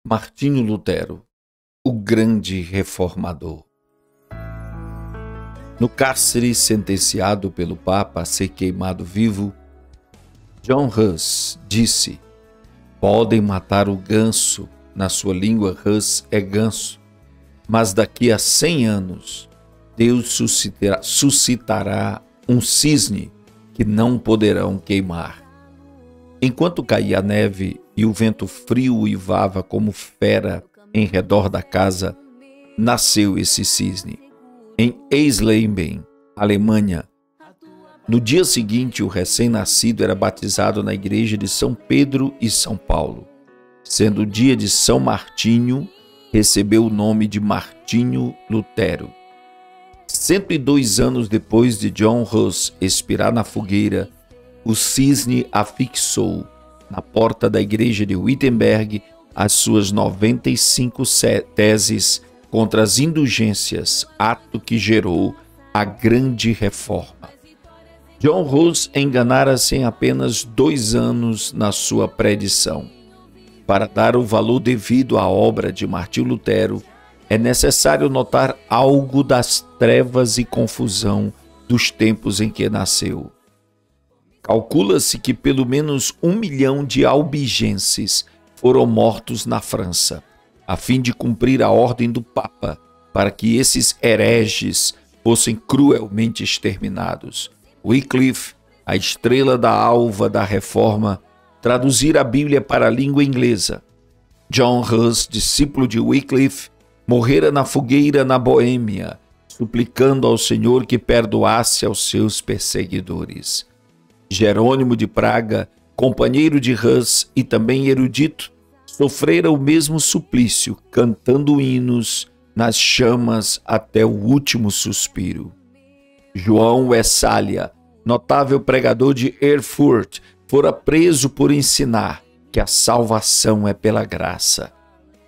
Martinho Lutero, o grande reformador. No cárcere, sentenciado pelo Papa a ser queimado vivo, John Hus disse: podem matar o ganso, na sua língua Hus é ganso, mas daqui a 100 anos Deus suscitará um cisne que não poderão queimar. Enquanto caía a neve e o vento frio uivava como fera em redor da casa, nasceu esse cisne. Em Eisleben, Alemanha. No dia seguinte, o recém-nascido era batizado na igreja de São Pedro e São Paulo. Sendo o dia de São Martinho, recebeu o nome de Martinho Lutero. 102 anos depois de John Hus expirar na fogueira, o cisne afixou na porta da igreja de Wittenberg as suas 95 teses contra as indulgências, ato que gerou a grande reforma. John Hus enganara-se em apenas 2 anos na sua predição. Para dar o valor devido à obra de Martinho Lutero, é necessário notar algo das trevas e confusão dos tempos em que nasceu. Calcula-se que pelo menos 1 milhão de albigenses foram mortos na França, a fim de cumprir a ordem do Papa, para que esses hereges fossem cruelmente exterminados. Wycliffe, a estrela da alva da Reforma, traduzira a Bíblia para a língua inglesa. John Hus, discípulo de Wycliffe, morrera na fogueira na Boêmia, suplicando ao Senhor que perdoasse aos seus perseguidores. Jerônimo de Praga, companheiro de Hus e também erudito, sofrera o mesmo suplício, cantando hinos nas chamas até o último suspiro. João Wessalia, notável pregador de Erfurt, fora preso por ensinar que a salvação é pela graça.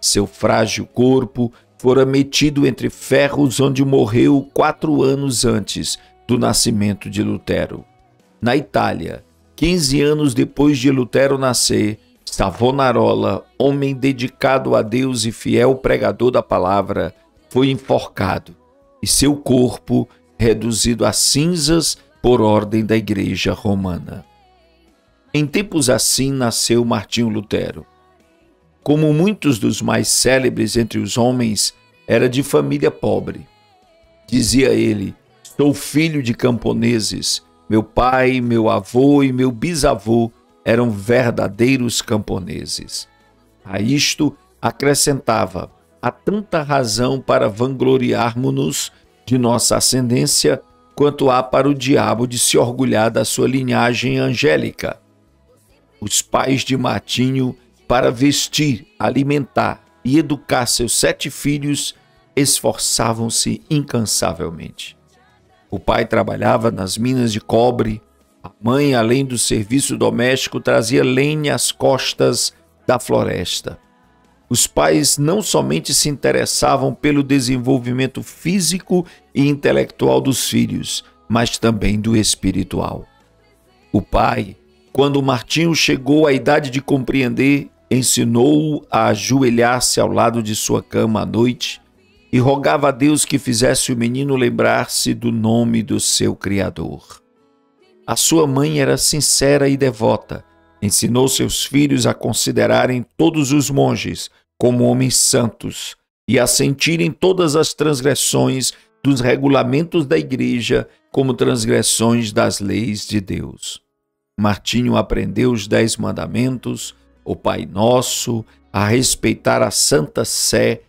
Seu frágil corpo fora metido entre ferros, onde morreu 4 anos antes do nascimento de Lutero. Na Itália, 15 anos depois de Lutero nascer, Savonarola, homem dedicado a Deus e fiel pregador da palavra, foi enforcado e seu corpo reduzido a cinzas por ordem da Igreja Romana. Em tempos assim nasceu Martinho Lutero. Como muitos dos mais célebres entre os homens, era de família pobre. Dizia ele: sou filho de camponeses. Meu pai, meu avô e meu bisavô eram verdadeiros camponeses. A isto acrescentava: há tanta razão para vangloriarmos-nos de nossa ascendência, quanto há para o diabo de se orgulhar da sua linhagem angélica. Os pais de Martinho, para vestir, alimentar e educar seus 7 filhos, esforçavam-se incansavelmente. O pai trabalhava nas minas de cobre, a mãe, além do serviço doméstico, trazia lenha às costas da floresta. Os pais não somente se interessavam pelo desenvolvimento físico e intelectual dos filhos, mas também do espiritual. O pai, quando Martinho chegou à idade de compreender, ensinou-o a ajoelhar-se ao lado de sua cama à noite e rogava a Deus que fizesse o menino lembrar-se do nome do seu Criador. A sua mãe era sincera e devota, ensinou seus filhos a considerarem todos os monges como homens santos e a sentirem todas as transgressões dos regulamentos da igreja como transgressões das leis de Deus. Martinho aprendeu os 10 mandamentos, o Pai Nosso, a respeitar a Santa Sé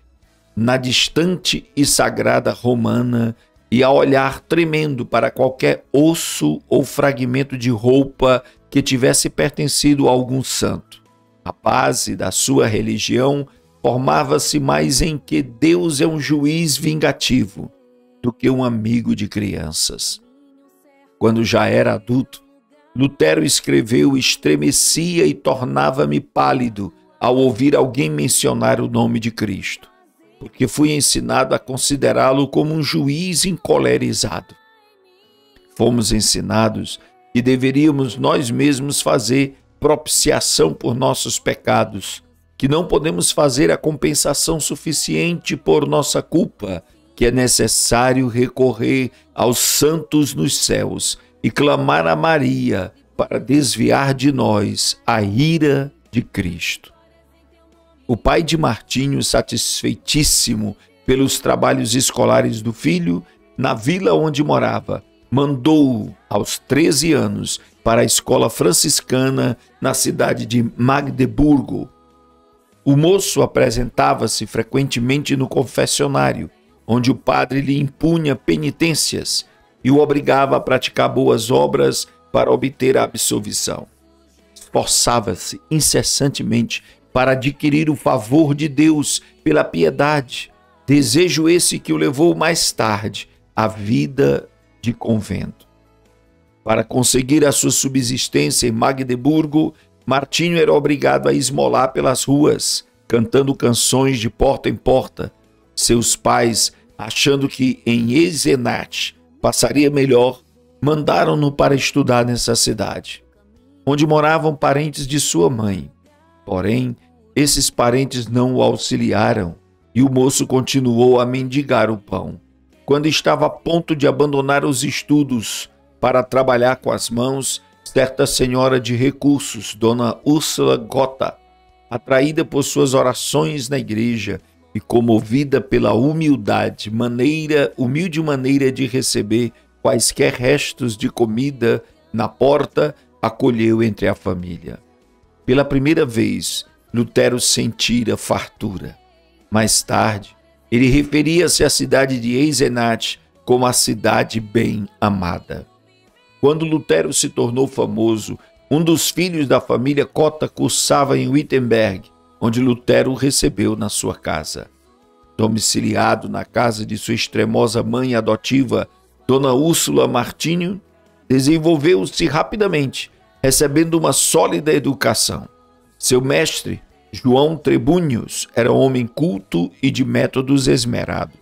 na distante e sagrada romana e a olhar tremendo para qualquer osso ou fragmento de roupa que tivesse pertencido a algum santo. A base da sua religião formava-se mais em que Deus é um juiz vingativo do que um amigo de crianças. Quando já era adulto, Lutero escreveu: estremecia e tornava-me pálido ao ouvir alguém mencionar o nome de Cristo, porque fui ensinado a considerá-lo como um juiz encolerizado. Fomos ensinados que deveríamos nós mesmos fazer propiciação por nossos pecados, que não podemos fazer a compensação suficiente por nossa culpa, que é necessário recorrer aos santos nos céus e clamar a Maria para desviar de nós a ira de Cristo. O pai de Martinho, satisfeitíssimo pelos trabalhos escolares do filho, na vila onde morava, mandou-o aos 13 anos para a escola franciscana na cidade de Magdeburgo. O moço apresentava-se frequentemente no confessionário, onde o padre lhe impunha penitências e o obrigava a praticar boas obras para obter a absolvição. Esforçava-se incessantemente para adquirir o favor de Deus pela piedade, desejo esse que o levou mais tarde à vida de convento. Para conseguir a sua subsistência em Magdeburgo, Martinho era obrigado a esmolar pelas ruas, cantando canções de porta em porta. Seus pais, achando que em Eisenach passaria melhor, mandaram-no para estudar nessa cidade, onde moravam parentes de sua mãe. Porém, esses parentes não o auxiliaram e o moço continuou a mendigar o pão. Quando estava a ponto de abandonar os estudos para trabalhar com as mãos, certa senhora de recursos, Dona Úrsula Gotha, atraída por suas orações na igreja e comovida pela humilde maneira de receber quaisquer restos de comida na porta, acolheu entre a família. Pela primeira vez, Lutero sentira fartura. Mais tarde, ele referia-se à cidade de Eisenach como a cidade bem amada. Quando Lutero se tornou famoso, um dos filhos da família Cotta cursava em Wittenberg, onde Lutero o recebeu na sua casa. Domiciliado na casa de sua extremosa mãe adotiva, Dona Úrsula Martinho, desenvolveu-se rapidamente, recebendo uma sólida educação. Seu mestre, João Trebúnius, era um homem culto e de métodos esmerados.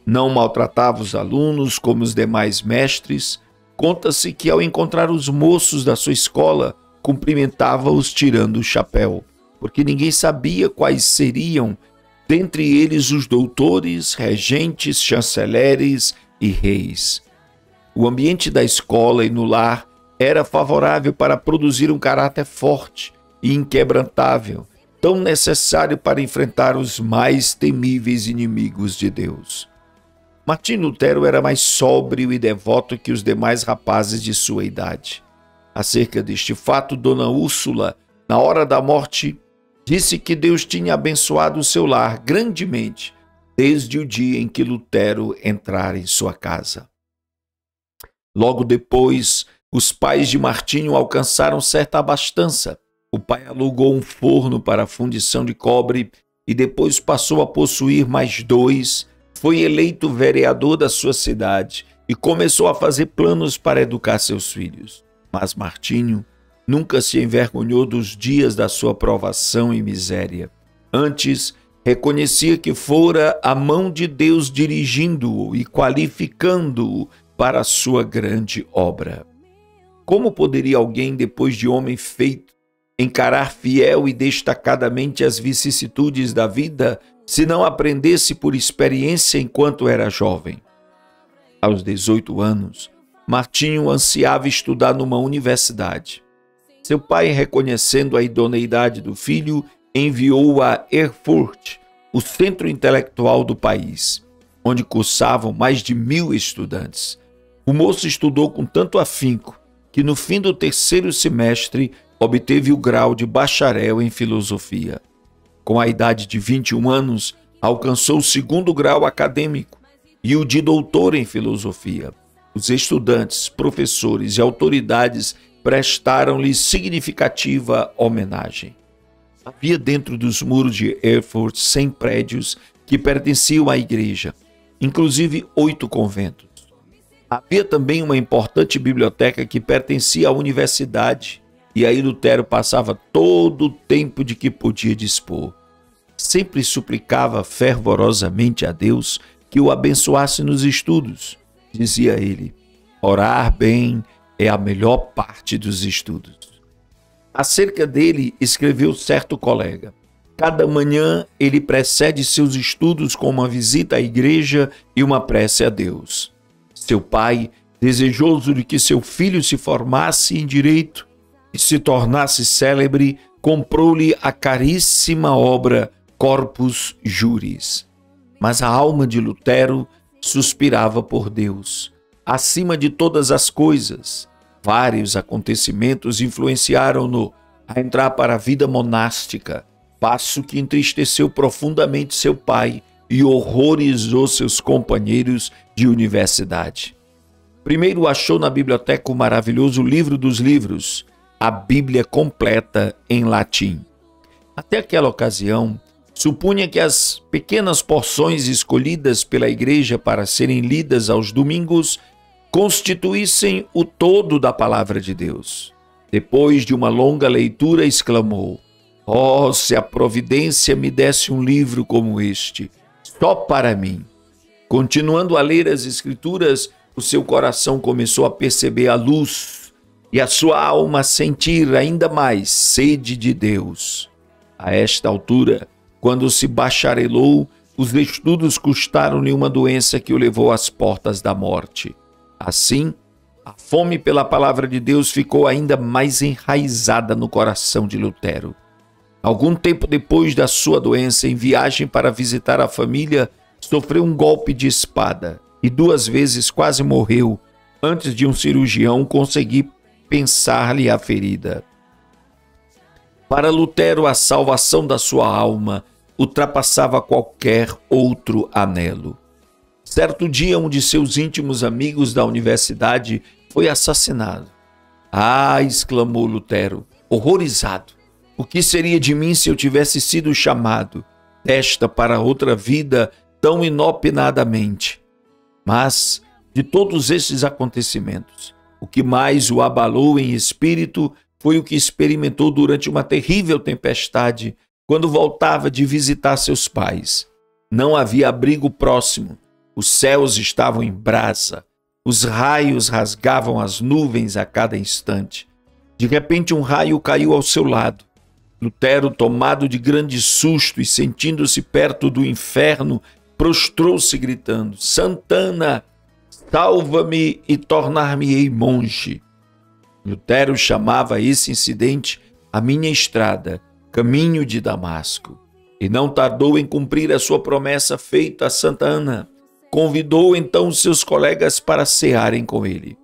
Não maltratava os alunos como os demais mestres. Conta-se que, ao encontrar os moços da sua escola, cumprimentava-os tirando o chapéu, porque ninguém sabia quais seriam, dentre eles, os doutores, regentes, chanceleres e reis. O ambiente da escola e no lar era favorável para produzir um caráter forte e inquebrantável, tão necessário para enfrentar os mais temíveis inimigos de Deus. Martim Lutero era mais sóbrio e devoto que os demais rapazes de sua idade. Acerca deste fato, Dona Úrsula, na hora da morte, disse que Deus tinha abençoado o seu lar grandemente desde o dia em que Lutero entrara em sua casa. Logo depois, os pais de Martinho alcançaram certa abastança. O pai alugou um forno para fundição de cobre e depois passou a possuir mais 2. Foi eleito vereador da sua cidade e começou a fazer planos para educar seus filhos. Mas Martinho nunca se envergonhou dos dias da sua provação e miséria. Antes, reconhecia que fora a mão de Deus dirigindo-o e qualificando-o para a sua grande obra. Como poderia alguém, depois de homem feito, encarar fiel e destacadamente as vicissitudes da vida, se não aprendesse por experiência enquanto era jovem? Aos 18 anos, Martinho ansiava estudar numa universidade. Seu pai, reconhecendo a idoneidade do filho, enviou-o a Erfurt, o centro intelectual do país, onde cursavam mais de 1000 estudantes. O moço estudou com tanto afinco que, no fim do 3º semestre, obteve o grau de bacharel em filosofia. Com a idade de 21 anos, alcançou o 2º grau acadêmico e o de doutor em filosofia. Os estudantes, professores e autoridades prestaram-lhe significativa homenagem. Havia dentro dos muros de Erfurt 100 prédios que pertenciam à igreja, inclusive 8 conventos. Havia também uma importante biblioteca que pertencia à universidade, e aí Lutero passava todo o tempo de que podia dispor. Sempre suplicava fervorosamente a Deus que o abençoasse nos estudos. Dizia ele: orar bem é a melhor parte dos estudos. Acerca dele, escreveu certo colega: Cada manhã ele precede seus estudos com uma visita à igreja e uma prece a Deus. Seu pai, desejoso de que seu filho se formasse em direito e se tornasse célebre, comprou-lhe a caríssima obra Corpus Juris. Mas a alma de Lutero suspirava por Deus, acima de todas as coisas. Vários acontecimentos influenciaram-no a entrar para a vida monástica, passo que entristeceu profundamente seu pai e horrorizou seus companheiros de universidade. Primeiro achou na biblioteca o maravilhoso livro dos livros, a Bíblia completa em latim. Até aquela ocasião, supunha que as pequenas porções escolhidas pela igreja para serem lidas aos domingos constituíssem o todo da palavra de Deus. Depois de uma longa leitura, exclamou: "Oh, se a providência me desse um livro como este, só para mim!" Continuando a ler as Escrituras, o seu coração começou a perceber a luz e a sua alma a sentir ainda mais sede de Deus. A esta altura, quando se bacharelou, os estudos custaram-lhe uma doença que o levou às portas da morte. Assim, a fome pela palavra de Deus ficou ainda mais enraizada no coração de Lutero. Algum tempo depois da sua doença, em viagem para visitar a família, sofreu um golpe de espada e 2 vezes quase morreu antes de um cirurgião conseguir pensar-lhe a ferida. Para Lutero, a salvação da sua alma ultrapassava qualquer outro anelo. Certo dia, um de seus íntimos amigos da universidade foi assassinado. "Ah!" exclamou Lutero, horrorizado. "O que seria de mim se eu tivesse sido chamado desta para outra vida tão inopinadamente?" Mas, de todos estes acontecimentos, o que mais o abalou em espírito foi o que experimentou durante uma terrível tempestade, quando voltava de visitar seus pais. Não havia abrigo próximo, os céus estavam em brasa, os raios rasgavam as nuvens a cada instante. De repente, um raio caiu ao seu lado. Lutero, tomado de grande susto e sentindo-se perto do inferno, prostrou-se gritando: "Santana, salva-me e tornar-me-ei monge." Lutero chamava esse incidente a minha estrada, caminho de Damasco, e não tardou em cumprir a sua promessa feita a Santa Ana. Convidou então seus colegas para cearem com ele.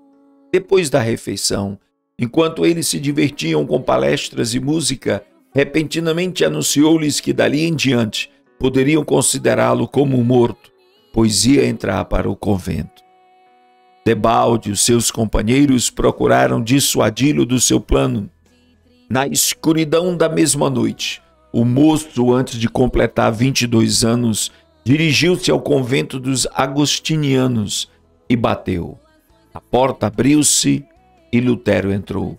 Depois da refeição, enquanto eles se divertiam com palestras e música, repentinamente anunciou-lhes que dali em diante poderiam considerá-lo como morto, pois ia entrar para o convento. Debalde, os seus companheiros procuraram dissuadi-lo do seu plano. Na escuridão da mesma noite, o moço, antes de completar 22 anos, dirigiu-se ao convento dos agostinianos e bateu. A porta abriu-se e Lutero entrou.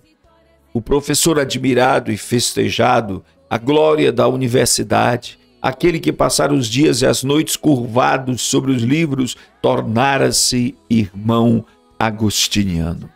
O professor, admirado e festejado, a glória da universidade, aquele que passara os dias e as noites curvados sobre os livros, tornara-se irmão agostiniano.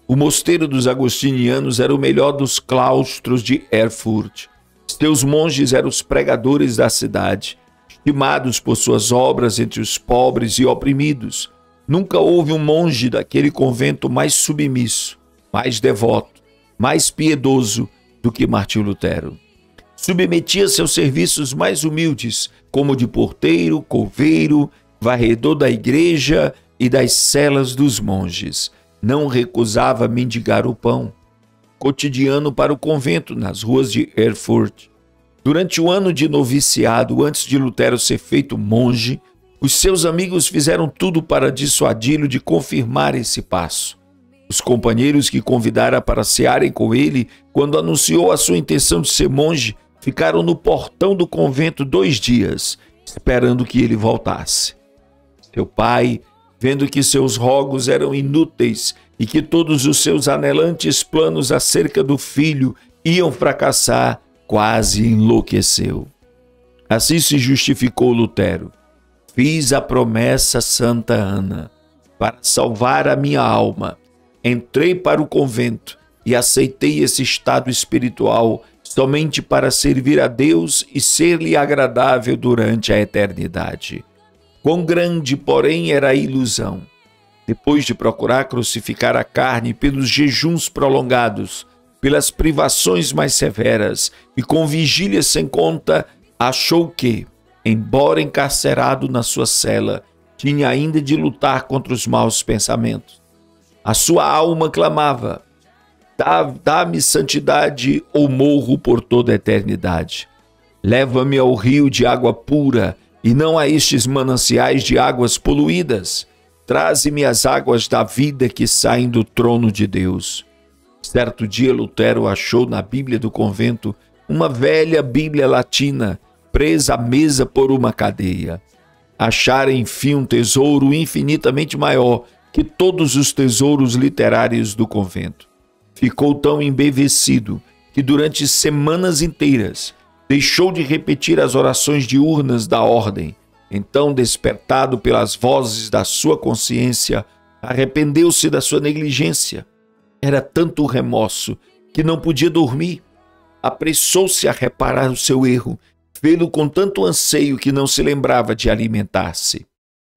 O mosteiro dos agostinianos era o melhor dos claustros de Erfurt. Seus monges eram os pregadores da cidade, estimados por suas obras entre os pobres e oprimidos. Nunca houve um monge daquele convento mais submisso, mais devoto, mais piedoso do que Martinho Lutero. Submetia-se aos serviços mais humildes, como de porteiro, coveiro, varredor da igreja e das celas dos monges. Não recusava mendigar o pão cotidiano para o convento nas ruas de Erfurt. Durante o ano de noviciado, antes de Lutero ser feito monge, os seus amigos fizeram tudo para dissuadi-lo de confirmar esse passo. Os companheiros que convidara para cearem com ele, quando anunciou a sua intenção de ser monge, ficaram no portão do convento 2 dias, esperando que ele voltasse. Seu pai, vendo que seus rogos eram inúteis e que todos os seus anelantes planos acerca do filho iam fracassar, quase enlouqueceu. Assim se justificou Lutero. Fiz a promessa Santa Ana para salvar a minha alma. Entrei para o convento e aceitei esse estado espiritual somente para servir a Deus e ser-lhe agradável durante a eternidade. Quão grande, porém, era a ilusão! Depois de procurar crucificar a carne pelos jejuns prolongados, pelas privações mais severas e com vigília sem conta, achou que, embora encarcerado na sua cela, tinha ainda de lutar contra os maus pensamentos. A sua alma clamava: dá-me santidade ou morro por toda a eternidade. Leva-me ao rio de água pura e não a estes mananciais de águas poluídas. Traze-me as águas da vida que saem do trono de Deus. Certo dia, Lutero achou na Bíblia do convento uma velha Bíblia latina, presa à mesa por uma cadeia. Achara, enfim, um tesouro infinitamente maior que todos os tesouros literários do convento. Ficou tão embevecido que durante semanas inteiras deixou de repetir as orações diurnas da ordem. Então, despertado pelas vozes da sua consciência, arrependeu-se da sua negligência. Era tanto o remorso que não podia dormir. Apressou-se a reparar o seu erro, fê-lo com tanto anseio que não se lembrava de alimentar-se.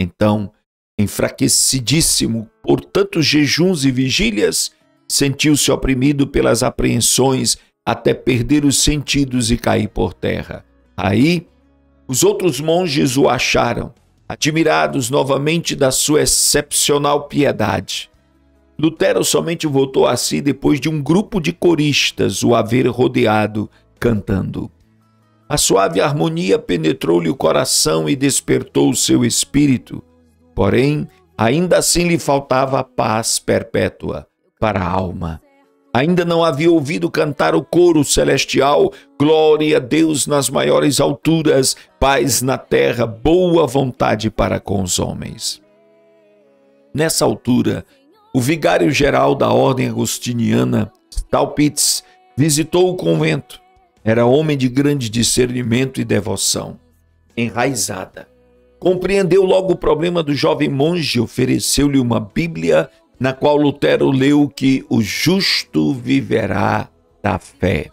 Então, enfraquecidíssimo por tantos jejuns e vigílias, sentiu-se oprimido pelas apreensões até perder os sentidos e cair por terra. Aí, os outros monges o acharam, admirados novamente da sua excepcional piedade. Lutero somente voltou a si depois de um grupo de coristas o haver rodeado, cantando. A suave harmonia penetrou-lhe o coração e despertou o seu espírito. Porém, ainda assim lhe faltava a paz perpétua para a alma. Ainda não havia ouvido cantar o coro celestial: glória a Deus nas maiores alturas, paz na terra, boa vontade para com os homens. Nessa altura, o vigário-geral da ordem agostiniana, Staupitz, visitou o convento. Era homem de grande discernimento e devoção. Enraizada, compreendeu logo o problema do jovem monge e ofereceu-lhe uma Bíblia na qual Lutero leu que o justo viverá da fé.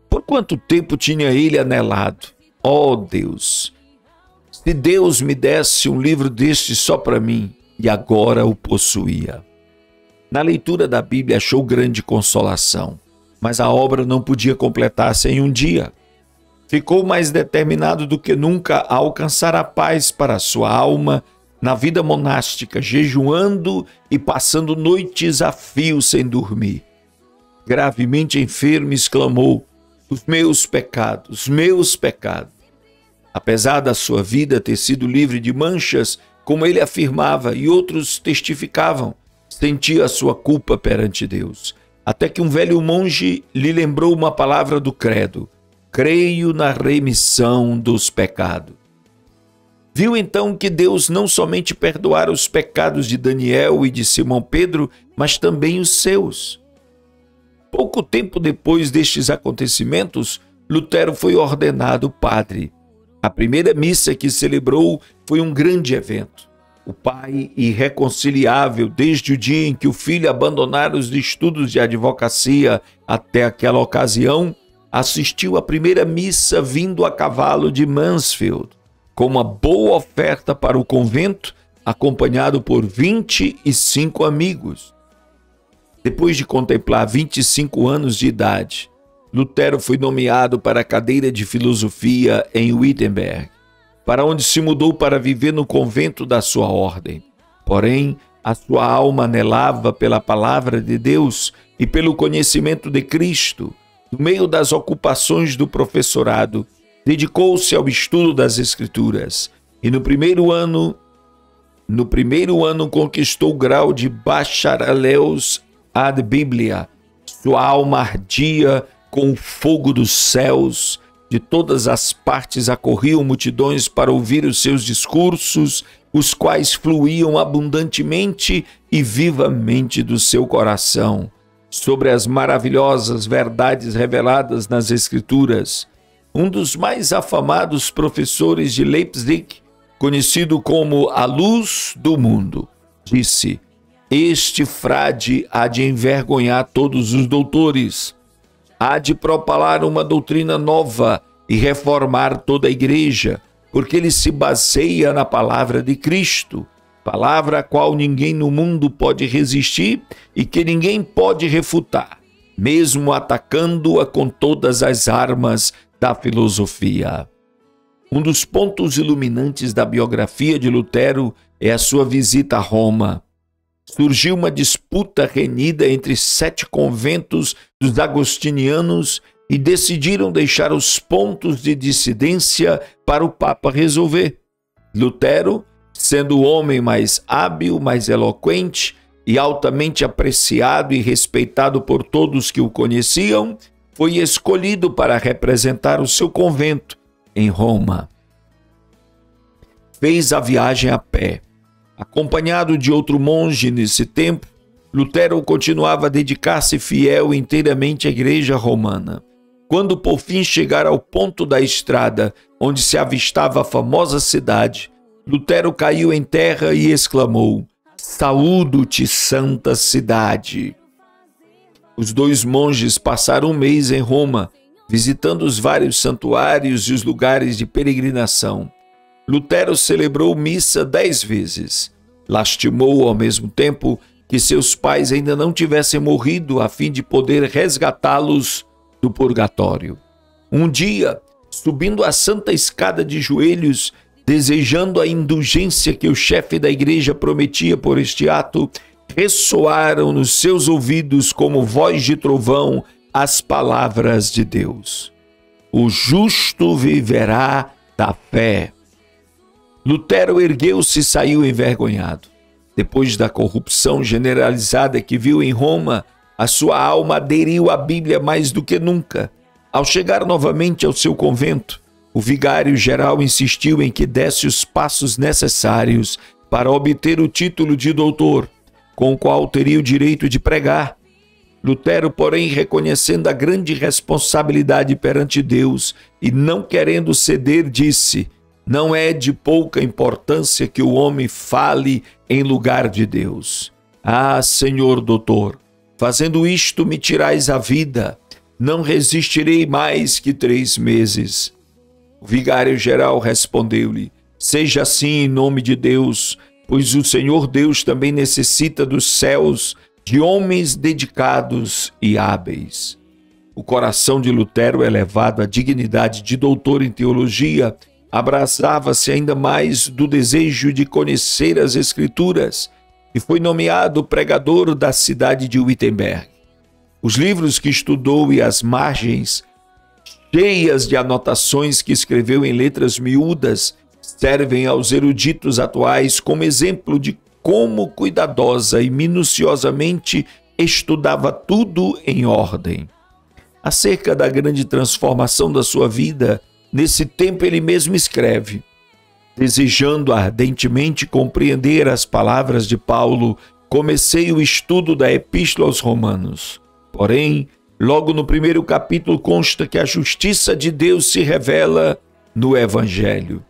Por quanto tempo tinha ele anelado? Ó Deus, se Deus me desse um livro deste só para mim, e agora o possuía. Na leitura da Bíblia achou grande consolação, mas a obra não podia completar-se em um dia. Ficou mais determinado do que nunca a alcançar a paz para a sua alma na vida monástica, jejuando e passando noites a fio sem dormir. Gravemente enfermo, exclamou: os meus pecados, meus pecados. Apesar da sua vida ter sido livre de manchas, como ele afirmava e outros testificavam, sentia a sua culpa perante Deus. Até que um velho monge lhe lembrou uma palavra do credo: creio na remissão dos pecados. Viu então que Deus não somente perdoara os pecados de Daniel e de Simão Pedro, mas também os seus. Pouco tempo depois destes acontecimentos, Lutero foi ordenado padre. A primeira missa que celebrou foi um grande evento. O pai, irreconciliável desde o dia em que o filho abandonara os estudos de advocacia até aquela ocasião, assistiu à primeira missa vindo a cavalo de Mansfield, com uma boa oferta para o convento, acompanhado por 25 amigos. Depois de contemplar 25 anos de idade, Lutero foi nomeado para a cadeira de filosofia em Wittenberg, para onde se mudou para viver no convento da sua ordem. Porém, a sua alma anelava pela palavra de Deus e pelo conhecimento de Cristo. No meio das ocupações do professorado, dedicou-se ao estudo das Escrituras e no primeiro ano conquistou o grau de bachareleus ad Biblia. Sua alma ardia com o fogo dos céus. De todas as partes acorriam multidões para ouvir os seus discursos, os quais fluíam abundantemente e vivamente do seu coração sobre as maravilhosas verdades reveladas nas Escrituras. Um dos mais afamados professores de Leipzig, conhecido como a luz do mundo, disse: este frade há de envergonhar todos os doutores. há de propalar uma doutrina nova e reformar toda a igreja, porque ele se baseia na palavra de Cristo, palavra a qual ninguém no mundo pode resistir e que ninguém pode refutar, mesmo atacando-a com todas as armas da filosofia. Um dos pontos iluminantes da biografia de Lutero é a sua visita a Roma. Surgiu uma disputa renhida entre 7 conventos dos agostinianos e decidiram deixar os pontos de dissidência para o Papa resolver. Lutero, sendo o homem mais hábil, mais eloquente e altamente apreciado e respeitado por todos que o conheciam, foi escolhido para representar o seu convento em Roma. Fez a viagem a pé. Acompanhado de outro monge nesse tempo, Lutero continuava a dedicar-se fiel e inteiramente à igreja romana. Quando por fim chegar ao ponto da estrada onde se avistava a famosa cidade, Lutero caiu em terra e exclamou: "Saúdo-te, santa cidade!" Os 2 monges passaram um mês em Roma, visitando os vários santuários e os lugares de peregrinação. Lutero celebrou missa 10 vezes. Lastimou ao mesmo tempo que seus pais ainda não tivessem morrido, a fim de poder resgatá-los do purgatório. Um dia, subindo a santa escada de joelhos, desejando a indulgência que o chefe da igreja prometia por este ato, ressoaram nos seus ouvidos como voz de trovão as palavras de Deus: "O justo viverá da fé." Lutero ergueu-se e saiu envergonhado. Depois da corrupção generalizada que viu em Roma, a sua alma aderiu à Bíblia mais do que nunca. Ao chegar novamente ao seu convento, o vigário-geral insistiu em que desse os passos necessários para obter o título de doutor, com o qual teria o direito de pregar. Lutero, porém, reconhecendo a grande responsabilidade perante Deus e não querendo ceder, disse: "Não é de pouca importância que o homem fale em lugar de Deus. Ah, Senhor doutor, fazendo isto me tirais a vida. Não resistirei mais que 3 meses." O vigário-geral respondeu-lhe: "Seja assim em nome de Deus, pois o Senhor Deus também necessita dos céus de homens dedicados e hábeis." O coração de Lutero, elevado à dignidade de doutor em teologia, abraçava-se ainda mais do desejo de conhecer as Escrituras e foi nomeado pregador da cidade de Wittenberg. Os livros que estudou e as margens, cheias de anotações que escreveu em letras miúdas, servem aos eruditos atuais como exemplo de como cuidadosa e minuciosamente estudava tudo em ordem. Acerca da grande transformação da sua vida, nesse tempo ele mesmo escreve: "Desejando ardentemente compreender as palavras de Paulo, comecei o estudo da Epístola aos Romanos. Porém, logo no primeiro capítulo consta que a justiça de Deus se revela no Evangelho.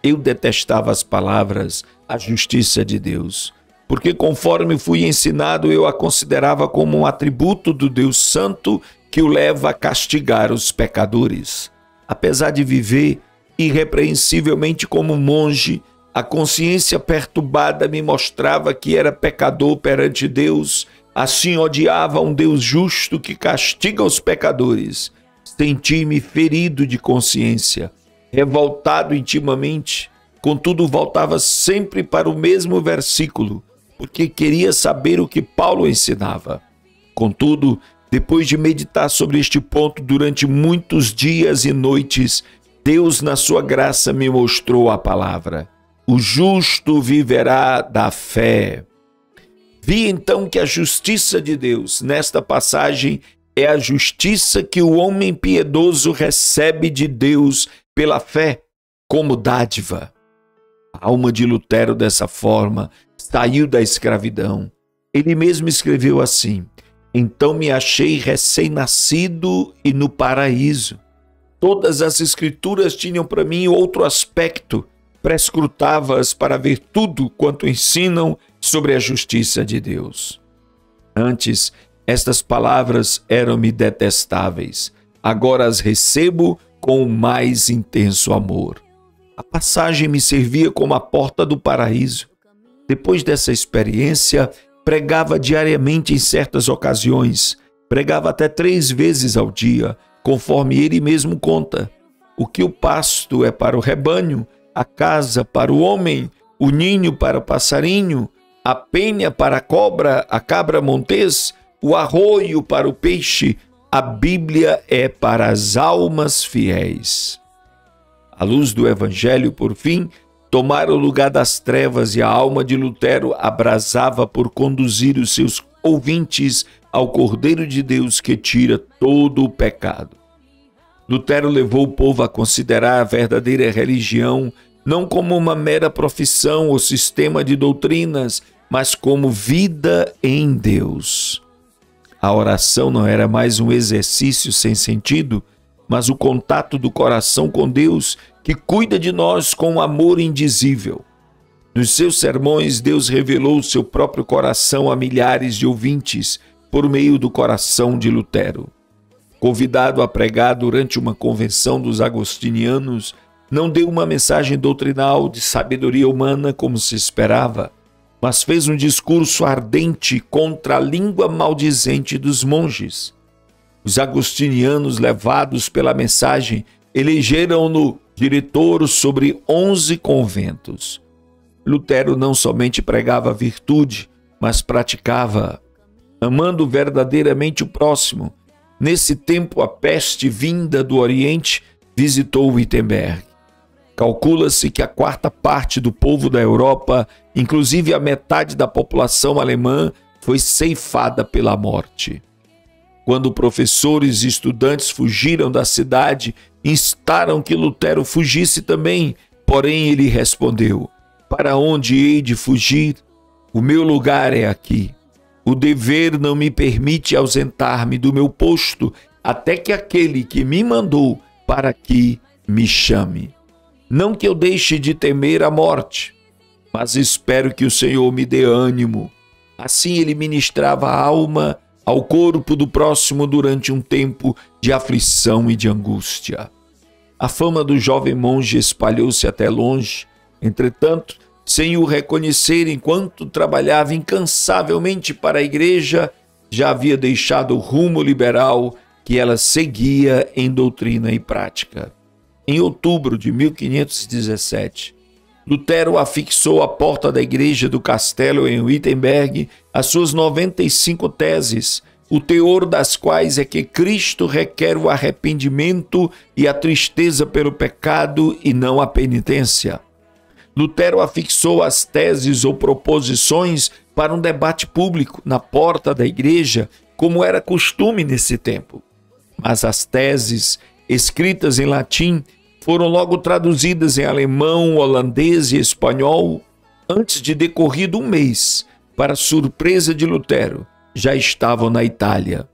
Eu detestava as palavras "a justiça de Deus", porque conforme fui ensinado eu a considerava como um atributo do Deus Santo que o leva a castigar os pecadores. Apesar de viver irrepreensivelmente como monge, a consciência perturbada me mostrava que era pecador perante Deus, assim odiava um Deus justo que castiga os pecadores. Senti-me ferido de consciência, revoltado intimamente, contudo voltava sempre para o mesmo versículo, porque queria saber o que Paulo ensinava. Contudo, depois de meditar sobre este ponto durante muitos dias e noites, Deus, na sua graça, me mostrou a palavra: "O justo viverá da fé." Vi então que a justiça de Deus, nesta passagem, é a justiça que o homem piedoso recebe de Deus pela fé, como dádiva. A alma de Lutero, dessa forma, saiu da escravidão. Ele mesmo escreveu assim: "Então me achei recém-nascido e no paraíso. Todas as escrituras tinham para mim outro aspecto, prescrutava-as para ver tudo quanto ensinam sobre a justiça de Deus. Antes, Estas palavras eram-me detestáveis. Agora as recebo com o mais intenso amor. A passagem me servia como a porta do paraíso. Depois dessa experiência, pregava diariamente em certas ocasiões. Pregava até 3 vezes ao dia, conforme ele mesmo conta. O que o pasto é para o rebanho, a casa para o homem, o ninho para o passarinho, a penha para a cobra, a cabra montês, o arroio para o peixe, a Bíblia é para as almas fiéis. A luz do Evangelho, por fim, tomara o lugar das trevas e a alma de Lutero abrasava por conduzir os seus ouvintes ao Cordeiro de Deus que tira todo o pecado. Lutero levou o povo a considerar a verdadeira religião não como uma mera profissão ou sistema de doutrinas, mas como vida em Deus. A oração não era mais um exercício sem sentido, mas o contato do coração com Deus, que cuida de nós com um amor indizível. Nos seus sermões, Deus revelou o seu próprio coração a milhares de ouvintes por meio do coração de Lutero. Convidado a pregar durante uma convenção dos agostinianos, não deu uma mensagem doutrinal de sabedoria humana como se esperava, mas fez um discurso ardente contra a língua maldizente dos monges. Os agostinianos, levados pela mensagem, elegeram-no diretor sobre 11 conventos. Lutero não somente pregava a virtude, mas praticava, amando verdadeiramente o próximo. Nesse tempo, a peste vinda do Oriente visitou Wittenberg. Calcula-se que a 4ª parte do povo da Europa, inclusive a metade da população alemã, foi ceifada pela morte. Quando professores e estudantes fugiram da cidade, instaram que Lutero fugisse também, porém ele respondeu: para onde hei de fugir? O meu lugar é aqui. O dever não me permite ausentar-me do meu posto, até que aquele que me mandou para aqui me chame. Não que eu deixe de temer a morte, mas espero que o Senhor me dê ânimo. Assim ele ministrava a alma ao corpo do próximo durante um tempo de aflição e de angústia. A fama do jovem monge espalhou-se até longe. Entretanto, sem o reconhecer enquanto trabalhava incansavelmente para a igreja, já havia deixado o rumo liberal que ela seguia em doutrina e prática. Em outubro de 1517, Lutero afixou à porta da igreja do castelo em Wittenberg as suas 95 teses, o teor das quais é que Cristo requer o arrependimento e a tristeza pelo pecado e não a penitência. Lutero afixou as teses ou proposições para um debate público na porta da igreja, como era costume nesse tempo. Mas as teses, escritas em latim, foram logo traduzidas em alemão, holandês e espanhol. Antes de decorrido um mês, para surpresa de Lutero, já estavam na Itália,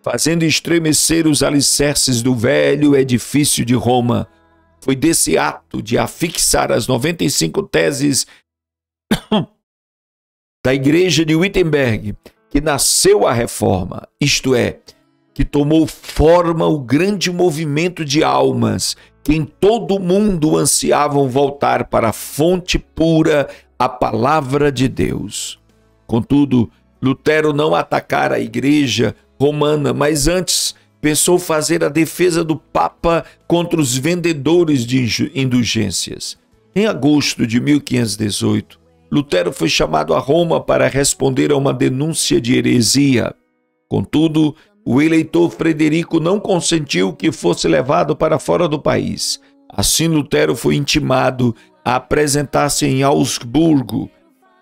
fazendo estremecer os alicerces do velho edifício de Roma. Foi desse ato de afixar as 95 teses da igreja de Wittenberg que nasceu a reforma, isto é, que tomou forma o grande movimento de almas que em todo o mundo ansiavam voltar para a fonte pura, a palavra de Deus. Contudo, Lutero não atacara a igreja romana, mas antes pensou fazer a defesa do Papa contra os vendedores de indulgências. Em agosto de 1518, Lutero foi chamado a Roma para responder a uma denúncia de heresia. Contudo, o eleitor Frederico não consentiu que fosse levado para fora do país. Assim, Lutero foi intimado a apresentar-se em Augsburgo.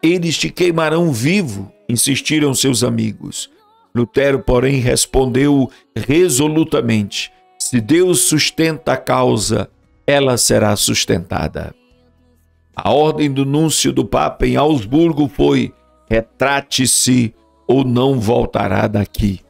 Eles te queimarão vivo, insistiram seus amigos. Lutero, porém, respondeu resolutamente: se Deus sustenta a causa, ela será sustentada. A ordem do núncio do Papa em Augsburgo foi: retrate-se ou não voltará daqui.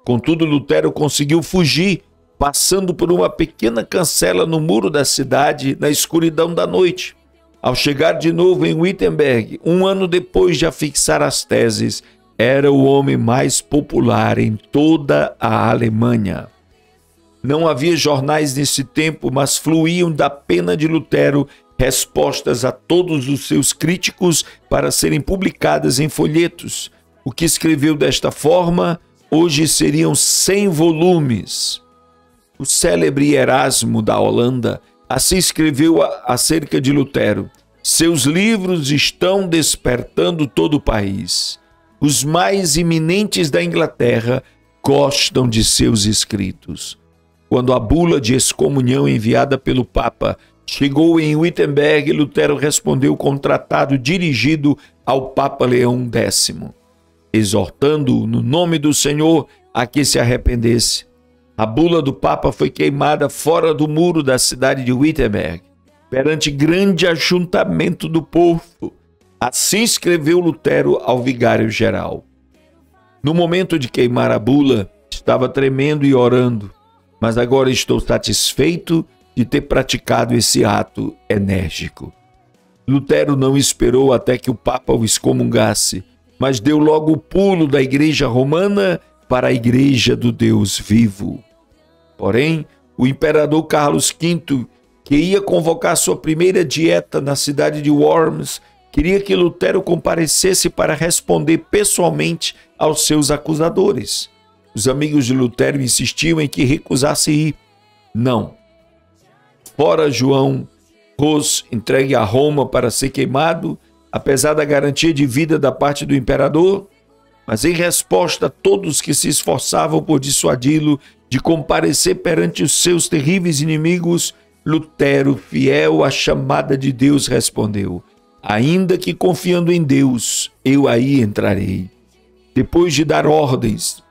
Contudo, Lutero conseguiu fugir, passando por uma pequena cancela no muro da cidade na escuridão da noite. Ao chegar de novo em Wittenberg, um ano depois de afixar as teses, era o homem mais popular em toda a Alemanha. Não havia jornais nesse tempo, mas fluíam da pena de Lutero respostas a todos os seus críticos para serem publicadas em folhetos. O que escreveu desta forma, hoje seriam 100 volumes. O célebre Erasmo da Holanda assim escreveu acerca de Lutero: seus livros estão despertando todo o país. Os mais eminentes da Inglaterra gostam de seus escritos. Quando a bula de excomunhão enviada pelo Papa chegou em Wittenberg, Lutero respondeu com um tratado dirigido ao Papa Leão X, exortando-o no nome do Senhor a que se arrependesse. A bula do Papa foi queimada fora do muro da cidade de Wittenberg, perante grande ajuntamento do povo. Assim escreveu Lutero ao vigário-geral. No momento de queimar a bula, estava tremendo e orando, mas agora estou satisfeito de ter praticado esse ato enérgico. Lutero não esperou até que o Papa o excomungasse, mas deu logo o pulo da Igreja Romana para a Igreja do Deus vivo. Porém, o imperador Carlos V, que ia convocar sua primeira dieta na cidade de Worms, queria que Lutero comparecesse para responder pessoalmente aos seus acusadores. Os amigos de Lutero insistiam em que recusasse ir. Não. Fora João Hus, entregue a Roma para ser queimado, apesar da garantia de vida da parte do imperador, mas em resposta a todos que se esforçavam por dissuadi-lo de comparecer perante os seus terríveis inimigos, Lutero, fiel à chamada de Deus, respondeu: ainda que confiando em Deus, eu aí entrarei. Depois de dar ordens,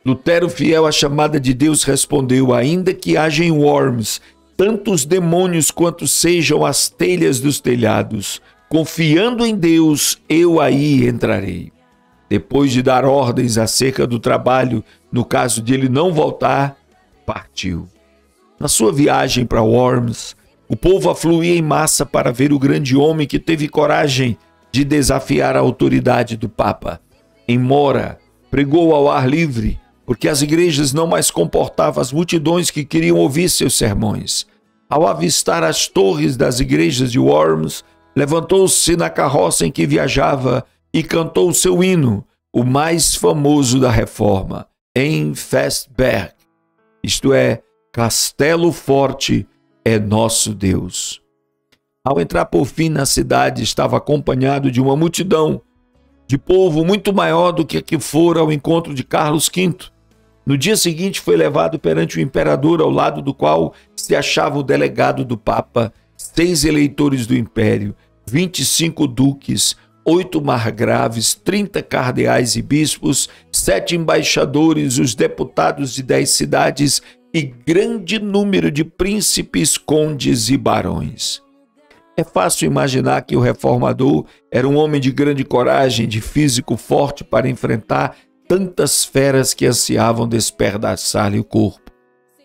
Lutero, fiel à chamada de Deus, respondeu: ainda que haja em Worms tantos demônios quanto sejam as telhas dos telhados, confiando em Deus, eu aí entrarei. Depois de dar ordens acerca do trabalho, no caso de ele não voltar, partiu. Na sua viagem para Worms, o povo afluía em massa para ver o grande homem que teve coragem de desafiar a autoridade do Papa. Em Mora, pregou ao ar livre, porque as igrejas não mais comportavam as multidões que queriam ouvir seus sermões. Ao avistar as torres das igrejas de Worms, levantou-se na carroça em que viajava e cantou seu hino, o mais famoso da Reforma, em Festberg, isto é, Castelo Forte é nosso Deus. Ao entrar por fim na cidade, estava acompanhado de uma multidão de povo muito maior do que a que fora ao encontro de Carlos V. No dia seguinte foi levado perante o imperador, ao lado do qual se achava o delegado do Papa, 6 eleitores do império, 25 duques, 8 margraves, 30 cardeais e bispos, 7 embaixadores, os deputados de 10 cidades e grande número de príncipes, condes e barões. É fácil imaginar que o reformador era um homem de grande coragem, de físico forte para enfrentar tantas feras que ansiavam despedaçar-lhe o corpo.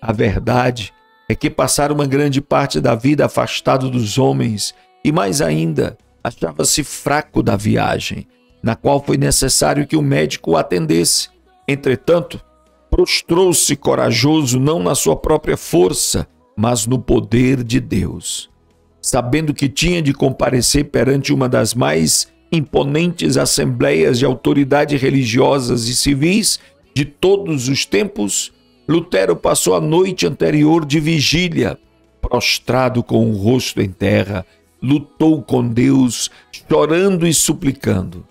A verdade é que passara uma grande parte da vida afastado dos homens e, mais ainda, achava-se fraco da viagem, na qual foi necessário que o médico o atendesse. Entretanto, prostrou-se corajoso não na sua própria força, mas no poder de Deus. Sabendo que tinha de comparecer perante uma das mais imponentes assembleias de autoridades religiosas e civis de todos os tempos, Lutero passou a noite anterior de vigília, prostrado com o rosto em terra, lutou com Deus, chorando e suplicando.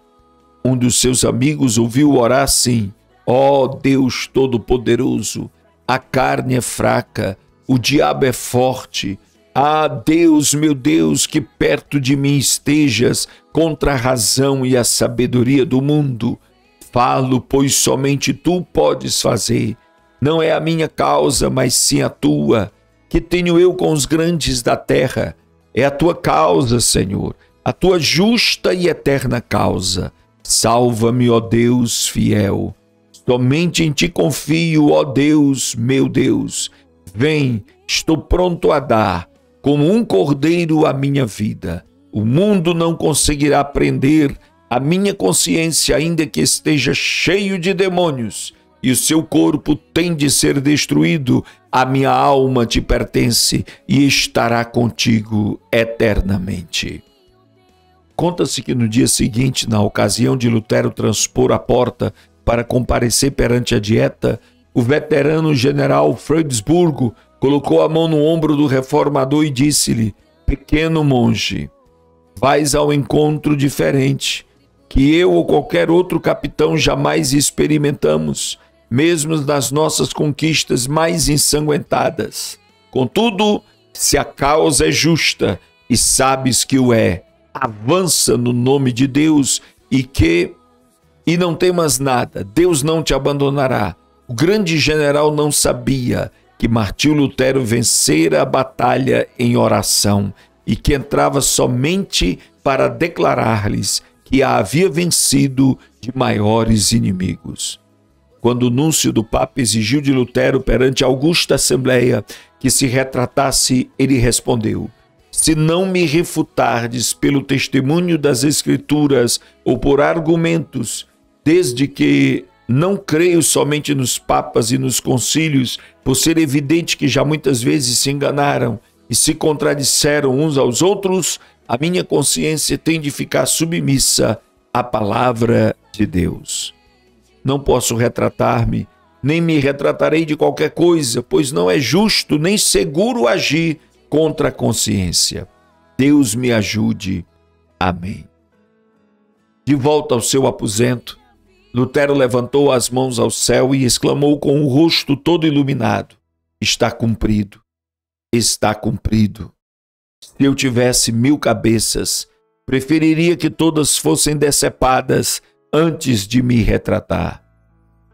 Um dos seus amigos ouviu orar assim: ó Deus Todo-Poderoso, a carne é fraca, o diabo é forte. Ah, Deus, meu Deus, que perto de mim estejas contra a razão e a sabedoria do mundo. Falo, pois somente tu podes fazer. Não é a minha causa, mas sim a tua, que tenho eu com os grandes da terra. É a tua causa, Senhor, a tua justa e eterna causa. Salva-me, ó Deus fiel. Somente em ti confio, ó Deus, meu Deus. Vem, estou pronto a dar, como um cordeiro, a minha vida. O mundo não conseguirá prender A minha consciência, ainda que esteja cheio de demônios, e o seu corpo tem de ser destruído, a minha alma te pertence e estará contigo eternamente. Conta-se que no dia seguinte, na ocasião de Lutero transpor a porta para comparecer perante a dieta, o veterano general Friedsburgo colocou a mão no ombro do reformador e disse-lhe: pequeno monge, vais ao encontro diferente, que eu ou qualquer outro capitão jamais experimentamos, mesmo nas nossas conquistas mais ensanguentadas. Contudo, se a causa é justa e sabes que o é, avança no nome de Deus e não temas nada, Deus não te abandonará. O grande general não sabia que Martinho Lutero vencera a batalha em oração e que entrava somente para declarar-lhes que a havia vencido de maiores inimigos. Quando o núncio do Papa exigiu de Lutero perante a augusta Assembleia que se retratasse, ele respondeu: se não me refutardes pelo testemunho das Escrituras ou por argumentos, desde que não creio somente nos papas e nos concílios, por ser evidente que já muitas vezes se enganaram e se contradisseram uns aos outros, a minha consciência tem de ficar submissa à palavra de Deus. Não posso retratar-me, nem me retratarei de qualquer coisa, pois não é justo nem seguro agir contra a consciência. Deus me ajude. Amém. De volta ao seu aposento, Lutero levantou as mãos ao céu e exclamou com o rosto todo iluminado: está cumprido, está cumprido. Se eu tivesse 1000 cabeças, preferiria que todas fossem decepadas antes de me retratar.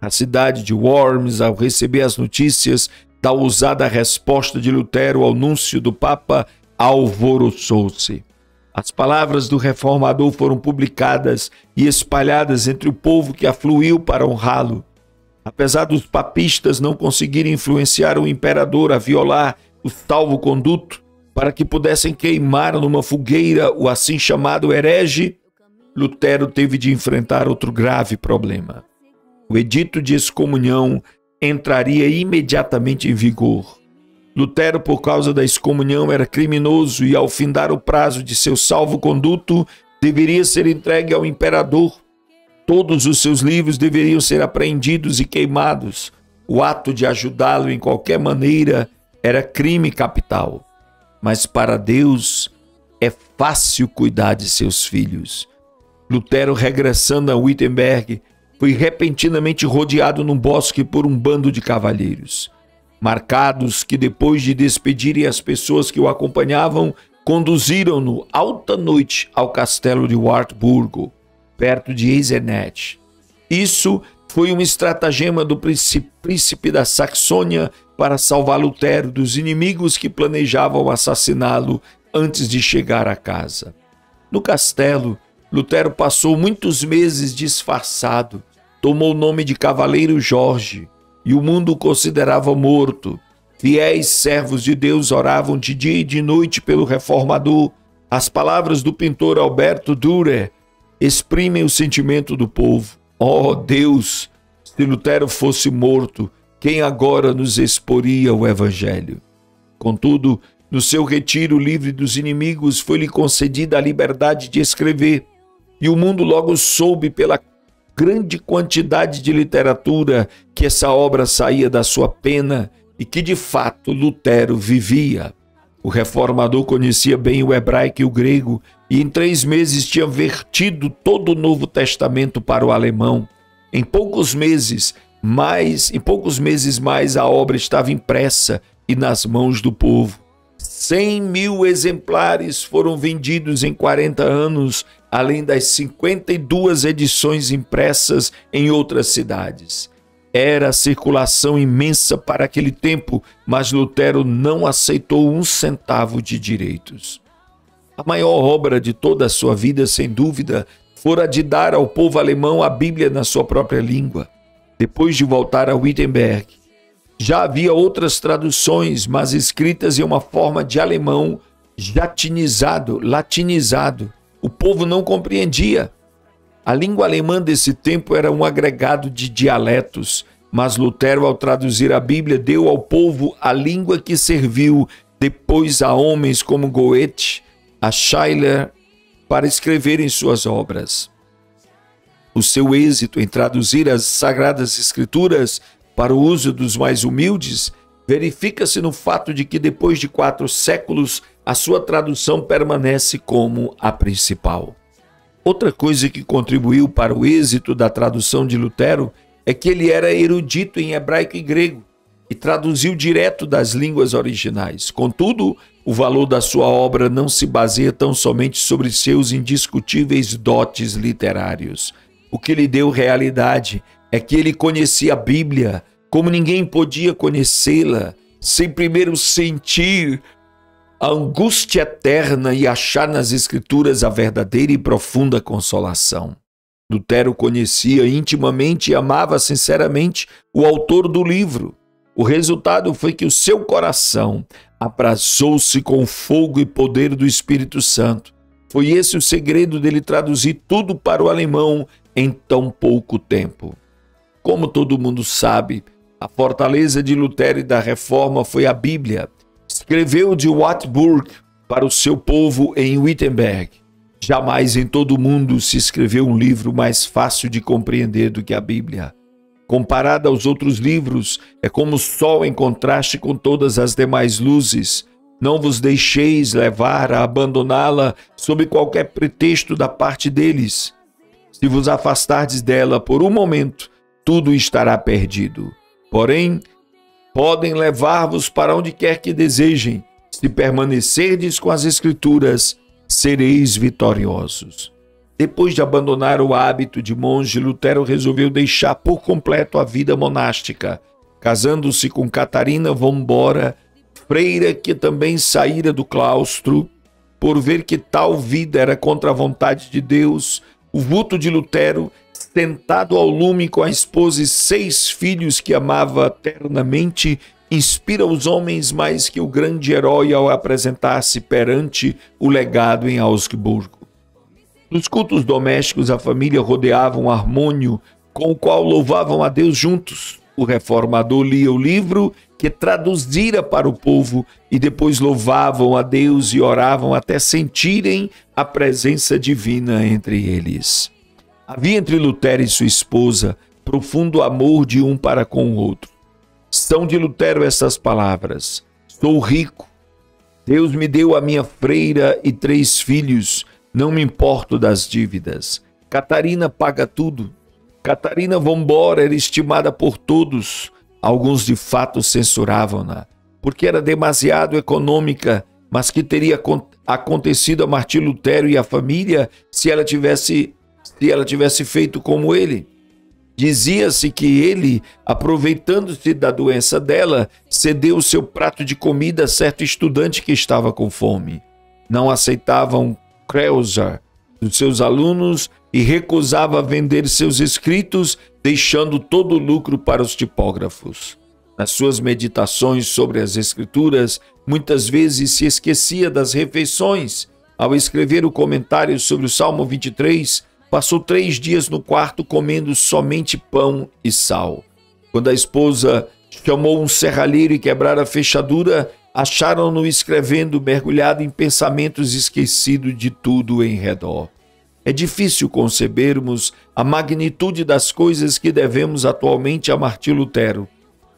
A cidade de Worms, ao receber as notícias da ousada resposta de Lutero ao núncio do Papa, alvoroçou-se. As palavras do reformador foram publicadas e espalhadas entre o povo que afluiu para honrá-lo. Apesar dos papistas não conseguirem influenciar o imperador a violar o salvo-conduto para que pudessem queimar numa fogueira o assim chamado herege, Lutero teve de enfrentar outro grave problema. O edito de excomunhão entraria imediatamente em vigor. Lutero, por causa da excomunhão, era criminoso e, ao findar o prazo de seu salvo-conduto, deveria ser entregue ao imperador. Todos os seus livros deveriam ser apreendidos e queimados. O ato de ajudá-lo em qualquer maneira era crime capital. Mas para Deus é fácil cuidar de seus filhos. Lutero, regressando a Wittenberg, foi repentinamente rodeado num bosque por um bando de cavalheiros. Marcados que, depois de despedirem as pessoas que o acompanhavam, conduziram-no alta noite ao castelo de Wartburgo, perto de Eisenach. Isso foi um estratagema do príncipe da Saxônia para salvar Lutero dos inimigos que planejavam assassiná-lo antes de chegar à casa. No castelo, Lutero passou muitos meses disfarçado, tomou o nome de Cavaleiro Jorge, e o mundo o considerava morto. Fiéis servos de Deus oravam de dia e de noite pelo reformador. As palavras do pintor Alberto Dürer exprimem o sentimento do povo. Oh Deus, se Lutero fosse morto, quem agora nos exporia o Evangelho? Contudo, no seu retiro livre dos inimigos, foi-lhe concedida a liberdade de escrever, e o mundo logo soube pela grande quantidade de literatura que essa obra saía da sua pena e que de fato Lutero vivia. O reformador conhecia bem o hebraico e o grego e em 3 meses tinha vertido todo o Novo Testamento para o alemão. Em poucos meses mais a obra estava impressa e nas mãos do povo. 100.000 exemplares foram vendidos em 40 anos, além das 52 edições impressas em outras cidades. Era a circulação imensa para aquele tempo, mas Lutero não aceitou 1 centavo de direitos. A maior obra de toda a sua vida, sem dúvida, fora a de dar ao povo alemão a Bíblia na sua própria língua. Depois de voltar a Wittenberg, já havia outras traduções, mas escritas em uma forma de alemão latinizado. O povo não compreendia. A língua alemã desse tempo era um agregado de dialetos, mas Lutero, ao traduzir a Bíblia, deu ao povo a língua que serviu depois a homens como Goethe, a Schiller, para escreverem suas obras. O seu êxito em traduzir as Sagradas Escrituras para o uso dos mais humildes verifica-se no fato de que depois de 4 séculos a sua tradução permanece como a principal. Outra coisa que contribuiu para o êxito da tradução de Lutero é que ele era erudito em hebraico e grego e traduziu direto das línguas originais. Contudo, o valor da sua obra não se baseia tão somente sobre seus indiscutíveis dotes literários. O que lhe deu realidade é que ele conhecia a Bíblia como ninguém podia conhecê-la, sem primeiro sentir a angústia eterna e achar nas Escrituras a verdadeira e profunda consolação. Lutero conhecia intimamente e amava sinceramente o autor do livro. O resultado foi que o seu coração abrasou-se com o fogo e poder do Espírito Santo. Foi esse o segredo dele traduzir tudo para o alemão em tão pouco tempo. Como todo mundo sabe, a fortaleza de Lutero e da Reforma foi a Bíblia. Escreveu de Wartburg para o seu povo em Wittenberg. Jamais em todo o mundo se escreveu um livro mais fácil de compreender do que a Bíblia. Comparada aos outros livros, é como o sol em contraste com todas as demais luzes. Não vos deixeis levar a abandoná-la sob qualquer pretexto da parte deles. Se vos afastardes dela por um momento, tudo estará perdido. Porém, podem levar-vos para onde quer que desejem. Se permanecerdes com as Escrituras, sereis vitoriosos. Depois de abandonar o hábito de monge, Lutero resolveu deixar por completo a vida monástica, casando-se com Catarina von Bora, freira que também saíra do claustro. Por ver que tal vida era contra a vontade de Deus, o vulto de Lutero, sentado ao lume com a esposa e 6 filhos que amava ternamente, inspira os homens mais que o grande herói ao apresentar-se perante o legado em Augsburgo. Nos cultos domésticos, a família rodeava um harmônio com o qual louvavam a Deus juntos. O reformador lia o livro que traduzira para o povo e depois louvavam a Deus e oravam até sentirem a presença divina entre eles. Havia entre Lutero e sua esposa profundo amor de um para com o outro. São de Lutero essas palavras: sou rico, Deus me deu a minha freira e 3 filhos, não me importo das dívidas. Catarina paga tudo. Catarina von Bora era estimada por todos. Alguns de fato censuravam-na, porque era demasiado econômica, mas que teria acontecido a Martim Lutero e a família se ela tivesse feito como ele. Dizia-se que ele, aproveitando-se da doença dela, cedeu o seu prato de comida a certo estudante que estava com fome. Não aceitavam Kreuzer dos seus alunos e recusava vender seus escritos, deixando todo o lucro para os tipógrafos. Nas suas meditações sobre as Escrituras, muitas vezes se esquecia das refeições. Ao escrever o comentário sobre o Salmo 23, passou 3 dias no quarto comendo somente pão e sal. Quando a esposa chamou um serralheiro e quebrara a fechadura, acharam-no escrevendo, mergulhado em pensamentos, esquecido de tudo em redor. É difícil concebermos a magnitude das coisas que devemos atualmente a Martim Lutero.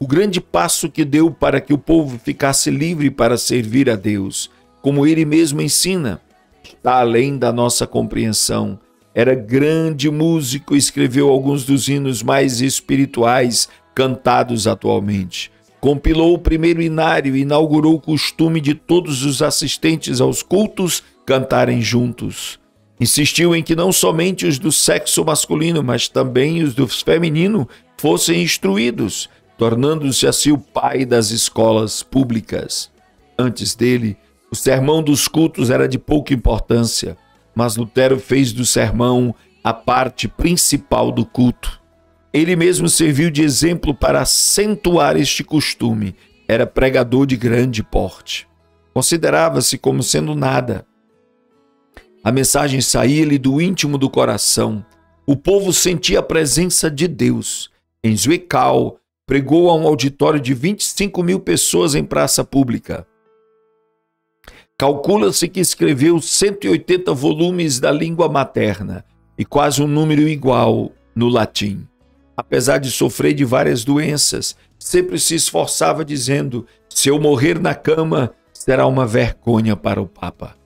O grande passo que deu para que o povo ficasse livre para servir a Deus, como ele mesmo ensina, está além da nossa compreensão. Era grande músico e escreveu alguns dos hinos mais espirituais cantados atualmente. Compilou o primeiro inário e inaugurou o costume de todos os assistentes aos cultos cantarem juntos. Insistiu em que não somente os do sexo masculino, mas também os do feminino fossem instruídos, tornando-se assim o pai das escolas públicas. Antes dele, o sermão dos cultos era de pouca importância, mas Lutero fez do sermão a parte principal do culto. Ele mesmo serviu de exemplo para acentuar este costume. Era pregador de grande porte. Considerava-se como sendo nada. A mensagem saía-lhe do íntimo do coração. o povo sentia a presença de Deus. Em Zwickau, pregou a um auditório de 25 mil pessoas em praça pública. Calcula-se que escreveu 180 volumes da língua materna e quase um número igual no latim. Apesar de sofrer de várias doenças, sempre se esforçava dizendo: se eu morrer na cama, será uma vergonha para o Papa.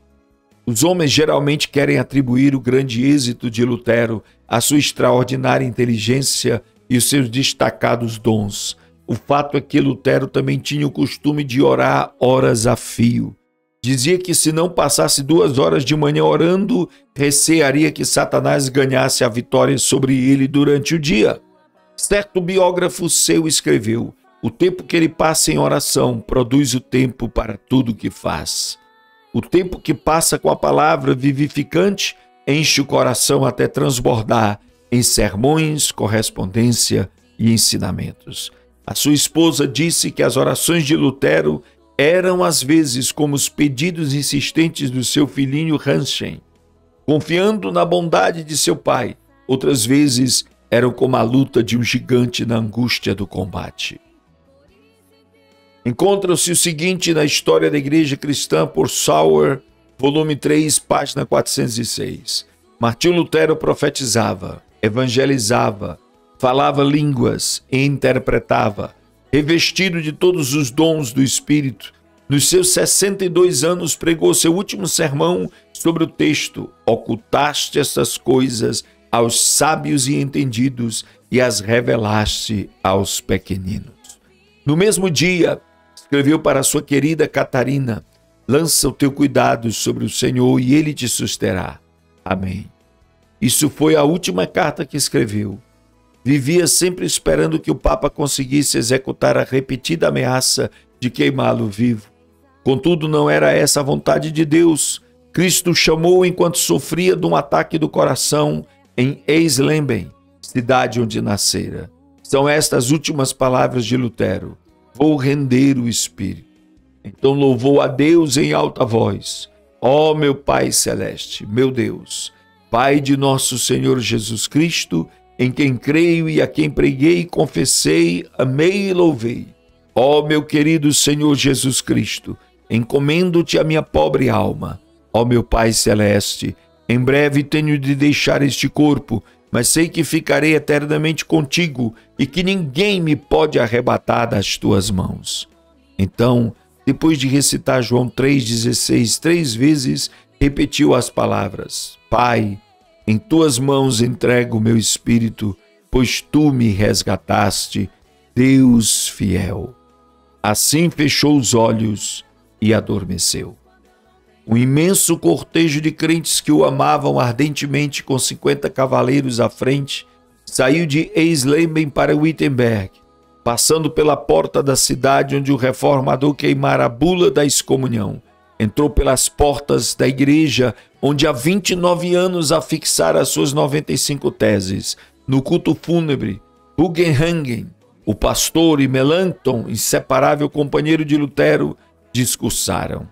Os homens geralmente querem atribuir o grande êxito de Lutero à sua extraordinária inteligência e os seus destacados dons. O fato é que Lutero também tinha o costume de orar horas a fio. Dizia que se não passasse 2 horas de manhã orando, recearia que Satanás ganhasse a vitória sobre ele durante o dia. Certo biógrafo seu escreveu: o tempo que ele passa em oração produz o tempo para tudo o que faz. O tempo que passa com a palavra vivificante enche o coração até transbordar em sermões, correspondência e ensinamentos. A sua esposa disse que as orações de Lutero eram às vezes como os pedidos insistentes do seu filhinho Hanschen, confiando na bondade de seu pai. Outras vezes eram como a luta de um gigante na angústia do combate. Encontra-se o seguinte na História da Igreja Cristã por Sauer, volume 3, página 406. Martinho Lutero profetizava, evangelizava, falava línguas e interpretava, revestido de todos os dons do Espírito. Nos seus 62 anos pregou seu último sermão sobre o texto: ocultaste essas coisas aos sábios e entendidos e as revelaste aos pequeninos. No mesmo dia, escreveu para sua querida Catarina: lança o teu cuidado sobre o Senhor e ele te susterá. Amém. Isso foi a última carta que escreveu. Vivia sempre esperando que o Papa conseguisse executar a repetida ameaça de queimá-lo vivo. Contudo, não era essa a vontade de Deus. Cristo o chamou enquanto sofria de um ataque do coração em Eisleben, cidade onde nascera. São estas últimas palavras de Lutero: vou render o espírito. Então louvou a Deus em alta voz: ó meu Pai Celeste, meu Deus, Pai de nosso Senhor Jesus Cristo, em quem creio e a quem preguei e confessei, amei e louvei. Ó meu querido Senhor Jesus Cristo, encomendo-te a minha pobre alma. Ó meu Pai Celeste, em breve tenho de deixar este corpo, mas sei que ficarei eternamente contigo e que ninguém me pode arrebatar das tuas mãos. Então, depois de recitar João 3,16 3 vezes, repetiu as palavras: Pai, em tuas mãos entrego o meu espírito, pois tu me resgataste, Deus fiel. Assim fechou os olhos e adormeceu. Um imenso cortejo de crentes que o amavam ardentemente, com 50 cavaleiros à frente, saiu de Eisleben para Wittenberg, passando pela porta da cidade onde o reformador queimara a bula da excomunhão. Entrou pelas portas da igreja onde há 29 anos afixara as suas 95 teses. No culto fúnebre, Bugenhagen, o pastor, e Melanchthon, inseparável companheiro de Lutero, discursaram.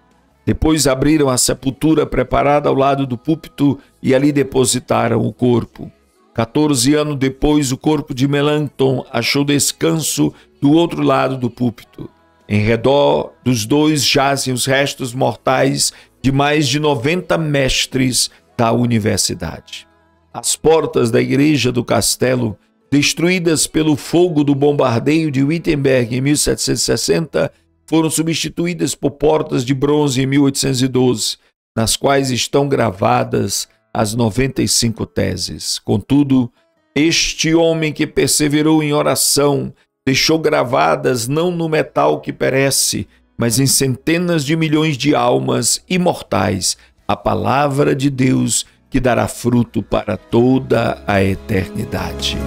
Depois abriram a sepultura preparada ao lado do púlpito e ali depositaram o corpo. 14 anos depois, o corpo de Melanchthon achou descanso do outro lado do púlpito. Em redor dos dois jazem os restos mortais de mais de 90 mestres da universidade. As portas da igreja do castelo, destruídas pelo fogo do bombardeio de Wittenberg em 1760, foram substituídas por portas de bronze em 1812, nas quais estão gravadas as 95 teses. Contudo, este homem que perseverou em oração deixou gravadas não no metal que perece, mas em centenas de milhões de almas imortais, a palavra de Deus que dará fruto para toda a eternidade.